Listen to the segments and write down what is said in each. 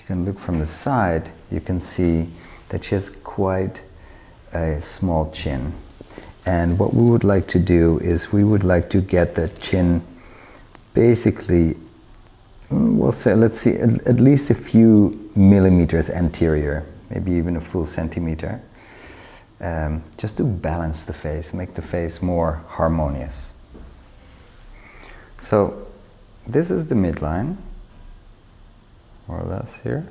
can look from the side, you can see that she has quite a small chin. And what we would like to do is we would like to get the chin basically, we'll say, let's see, at least a few millimeters anterior, maybe even a full centimeter, just to balance the face, make the face more harmonious. So this is the midline, more or less here.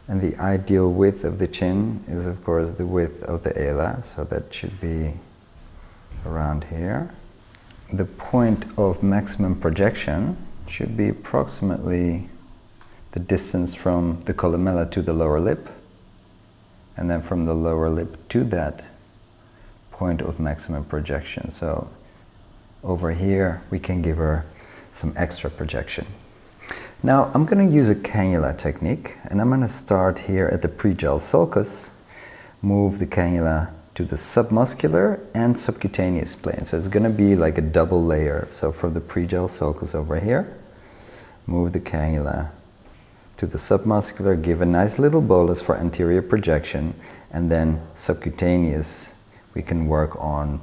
And the ideal width of the chin is, of course, the width of the ala, so that should be around here. The point of maximum projection should be approximately the distance from the columella to the lower lip, and then from the lower lip to that point of maximum projection. So over here we can give her some extra projection. Now I'm going to use a cannula technique, and I'm going to start here at the pregel sulcus, move the cannula to the submuscular and subcutaneous plane. So it's going to be like a double layer. So from the pregel sulcus over here, move the cannula to the submuscular, give a nice little bolus for anterior projection, and then subcutaneous, we can work on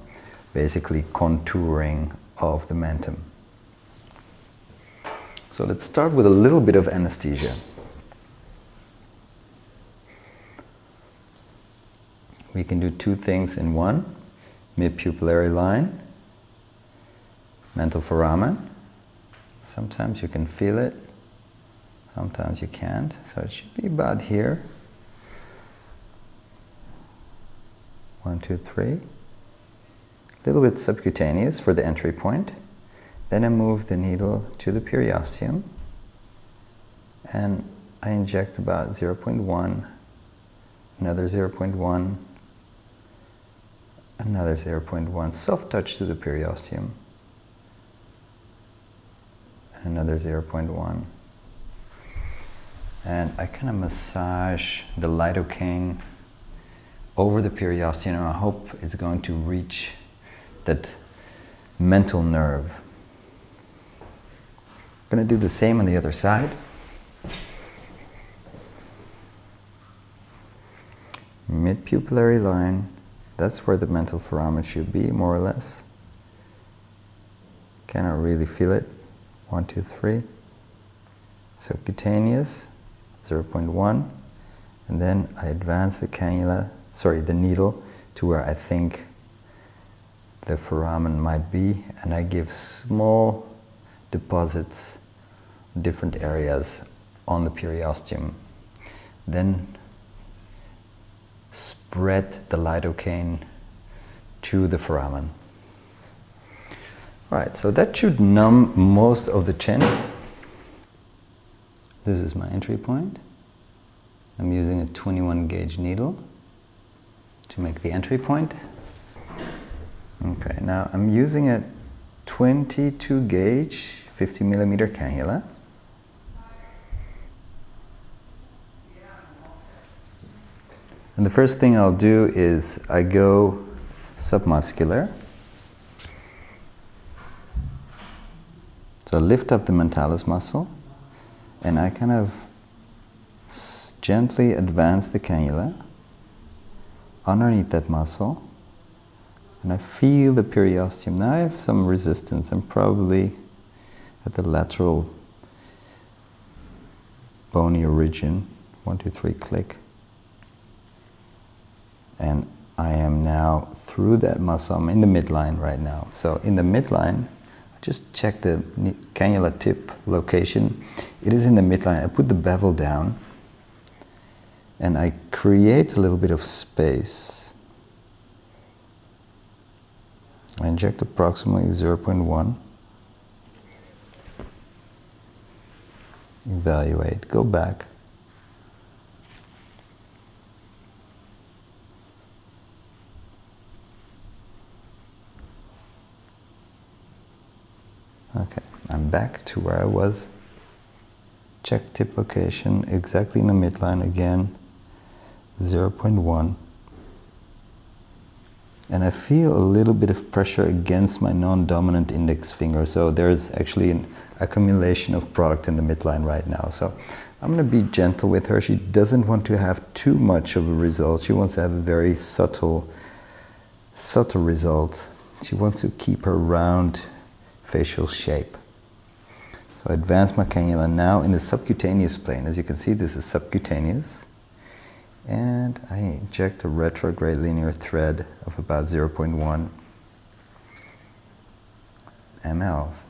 basically contouring of the mentum. So let's start with a little bit of anesthesia. We can do two things in one: mid-pupillary line, mental foramen. Sometimes you can feel it, sometimes you can't. So it should be about here. 1, 2, 3. A little bit subcutaneous for the entry point. Then I move the needle to the periosteum, and I inject about 0.1, another 0.1, another 0.1, soft touch to the periosteum, and another 0.1. And I kind of massage the lidocaine over the periosteum, and I hope it's going to reach that mental nerve. I'm going to do the same on the other side. Mid-pupillary line, that's where the mental foramen should be, more or less. Cannot really feel it. 1, 2, 3. Subcutaneous, 0.1. And then I advance the cannula, the needle, to where I think the foramen might be, and I give small deposits, different areas on the periosteum. Then spread the lidocaine to the foramen. Right, so that should numb most of the chin. This is my entry point. I'm using a 21 gauge needle to make the entry point. Okay, now I'm using a 22 gauge 50 millimeter cannula. And the first thing I'll do is I go submuscular. So I lift up the mentalis muscle, and I kind of gently advance the cannula underneath that muscle, and I feel the periosteum. Now I have some resistance. I'm probably at the lateral bony origin. 1, 2, 3, click. And I am now through that muscle. I'm in the midline right now. So in the midline, just check the cannula tip location. It is in the midline. I put the bevel down, and I create a little bit of space. I inject approximately 0.1. Evaluate, go back. Okay, I'm back to where I was. Check tip location, exactly in the midline again, 0.1. And I feel a little bit of pressure against my non-dominant index finger. So there's actually an accumulation of product in the midline right now. So I'm going to be gentle with her. She doesn't want to have too much of a result. She wants to have a very subtle result. She wants to keep her round facial shape. So I advance my cannula now in the subcutaneous plane. As you can see, this is subcutaneous. And I inject a retrograde linear thread of about 0.1 mLs.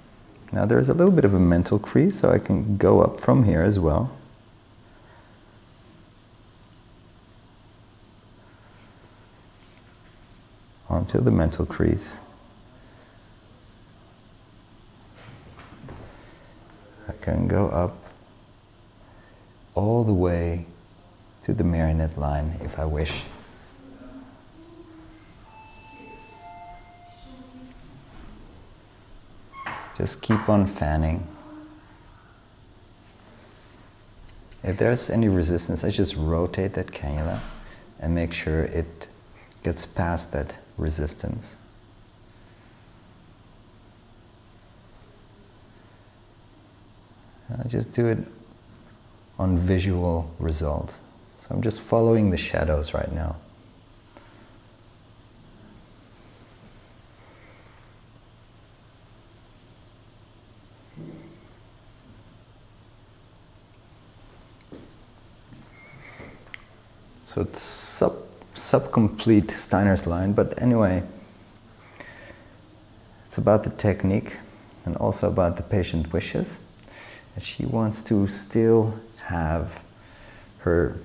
Now there's a little bit of a mental crease, so I can go up from here as well. Onto the mental crease. I can go up all the way to the marionette line if I wish. Just keep on fanning. If there's any resistance, I just rotate that cannula and make sure it gets past that resistance. I just do it on visual result. So I'm just following the shadows right now. So it's sub-complete Steiner's line, but anyway, it's about the technique and also about the patient wishes. And she wants to still have her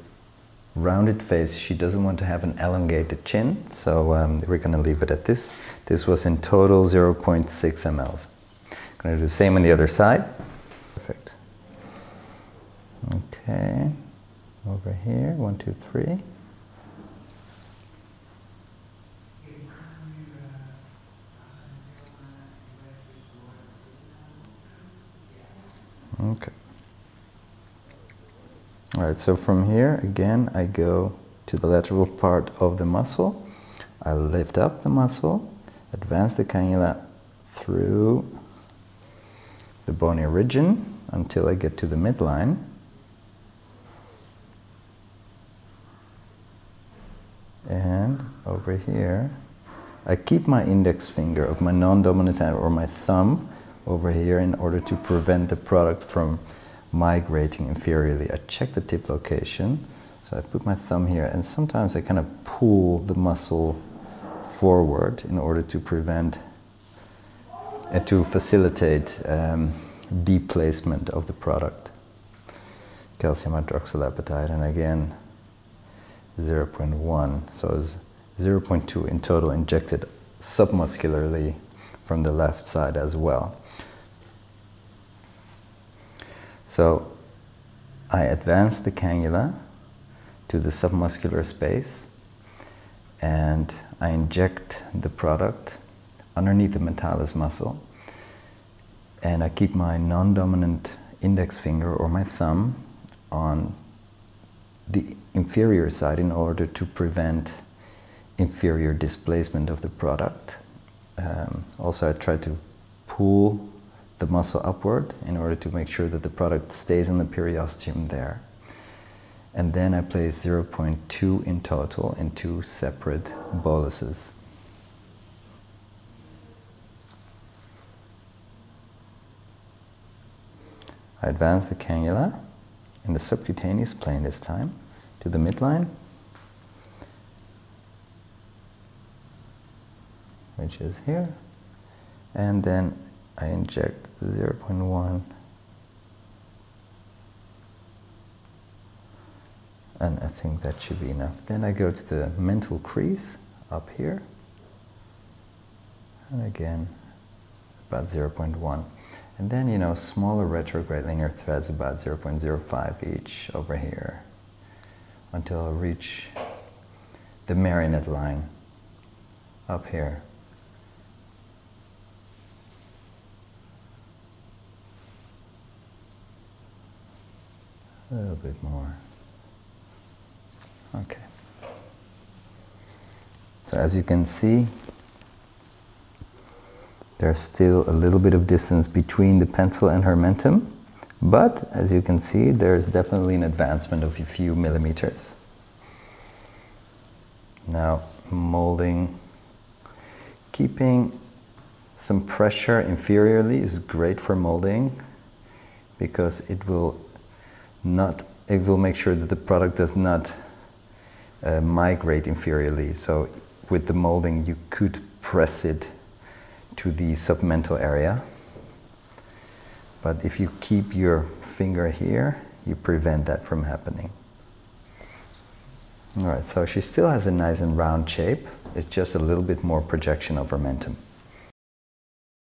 rounded face. She doesn't want to have an elongated chin, so we're going to leave it at this. This was in total 0.6 mLs. I'm going to do the same on the other side. Perfect. Okay, over here, 1, 2, 3. Okay. All right, so from here, again, I go to the lateral part of the muscle. I lift up the muscle, advance the cannula through the bony origin until I get to the midline. And over here, I keep my index finger of my non-dominant hand or my thumb over here in order to prevent the product from migrating inferiorly. I check the tip location, so I put my thumb here, and sometimes I kind of pull the muscle forward in order to prevent and to facilitate deplacement of the product. Calcium hydroxylapatite, and again 0.1, so it's 0.2 in total injected submuscularly from the left side as well. So I advance the cannula to the submuscular space and I inject the product underneath the mentalis muscle, and I keep my non-dominant index finger or my thumb on the inferior side in order to prevent inferior displacement of the product. Also, I try to pull the muscle upward in order to make sure that the product stays in the periosteum there. And then I place 0.2 in total in 2 separate boluses. I advance the cannula in the subcutaneous plane this time to the midline, which is here, and then I inject 0.1, and I think that should be enough. Then I go to the mental crease up here, and again about 0.1. And then, you know, smaller retrograde linear threads about 0.05 each over here until I reach the marionette line up here. A little bit more. Okay. So as you can see, there's still a little bit of distance between the pencil and her mentum, but as you can see, there's definitely an advancement of a few millimeters. Now, molding, keeping some pressure inferiorly is great for molding because it will make sure that the product does not migrate inferiorly. So with the molding, you could press it to the submental area. But if you keep your finger here, you prevent that from happening. All right, so she still has a nice and round shape. It's just a little bit more projection of her mentum.